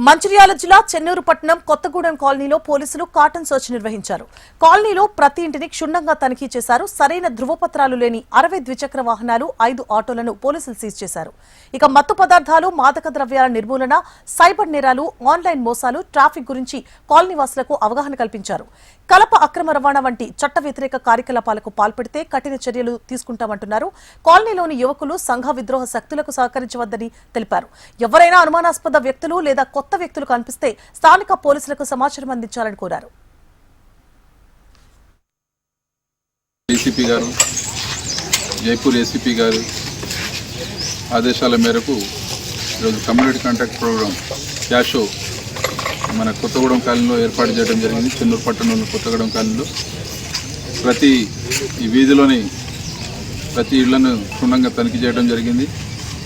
మంచిర్యాల జిల్లా చెన్నూరు పట్టణం కొత్తగూడెం కాలనీలో పోలీసులు కాటన్ సర్చ్ నిర్వహించారు. కాలనీలో ప్రతి ఇంటిని క్షుణ్ణంగా తనిఖీ చేశారు. సరైన ధృవపత్రాలు లేని 60 ద్విచక్ర వాహనాలు, 5 ఆటోలను పోలీసులు సీజ్ చేశారు. ఇక మత్తు పదార్థాలు, మాదక ద్రవ్యాల నిర్మూలన, సైబర్ నేరాలు, ఆన్లైన్ మోసాలు, ట్రాఫిక్ గురించి కాలనీవాసులకు అవగాహన కల్పించారు. కలప అక్రమ రవాణా వంటి చట్ట వ్యతిరేక కార్యకలాపాలకు పాల్పడితే కఠిన చర్యలు తీసుకుంటామంటున్నారు. కాలనీలోని యువకులు సంఘ విద్రోహ శక్తులకు సహకరించవద్దని తెలిపారు. ఎవరైనా అనుమానాస్పద వ్యక్తులు లేదా కొత్త వ్యక్తులు కనిపిస్తే స్థానిక పోలీసులకు సమాచారం అందించాలని కోరారు. ఏసీపీ గారు, జైపూర్ ఏసీపీ గారు ఆదేశాల మేరకు ఈరోజు కమ్యూనిటీ కాంటాక్ట్ ప్రోగ్రాం క్యాషో మన కొత్తగూడెం కాలనీలో ఏర్పాటు చేయడం జరిగింది. చెన్నూరు పట్టణంలో కొత్తగూడెం కాలనీలో ప్రతి ఈ వీధిలోని ప్రతి ఇళ్లను క్షుణ్ణంగా తనిఖీ చేయడం జరిగింది.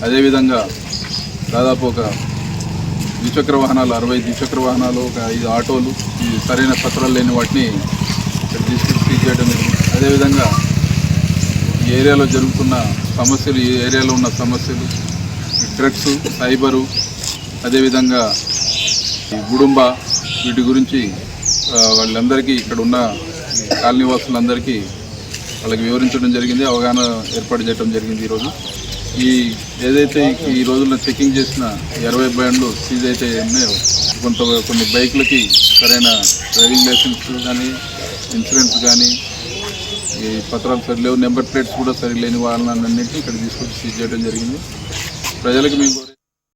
అదేవిధంగా దాదాపు ఒక ద్విచక్ర వాహనాలు 60 ద్విచక్ర వాహనాలు, ఒక 5 ఆటోలు, ఈ సరైన పత్రాలు లేని వాటిని తీసుకుని సీజ్ చేయడం జరిగింది. అదేవిధంగా ఈ ఏరియాలో జరుగుతున్న సమస్యలు, ఈ ఏరియాలో ఉన్న సమస్యలు, డ్రగ్స్, సైబరు, అదేవిధంగా ఈ గుడుంబ, వీటి గురించి వాళ్ళందరికీ ఇక్కడ ఉన్న కాలనీ వాసులందరికీ వాళ్ళకి వివరించడం జరిగింది. అవగాహన ఏర్పాటు చేయడం జరిగింది. ఈరోజు ఏదైతే ఈ రోజుల్లో చెకింగ్ చేసిన 20 బండ్లు సీజ్ అయితే ఉన్నాయో, కొన్ని బైకులకి సరైన డ్రైవింగ్ లైసెన్స్ కానీ, ఇన్సూరెన్స్ కానీ, ఈ పత్రాలు సరిలేవు, నెంబర్ ప్లేట్స్ కూడా సరిలేని వాళ్ళన్నింటినీ ఇక్కడ తీసుకొచ్చి సీజ్ చేయడం జరిగింది. ప్రజలకు మేము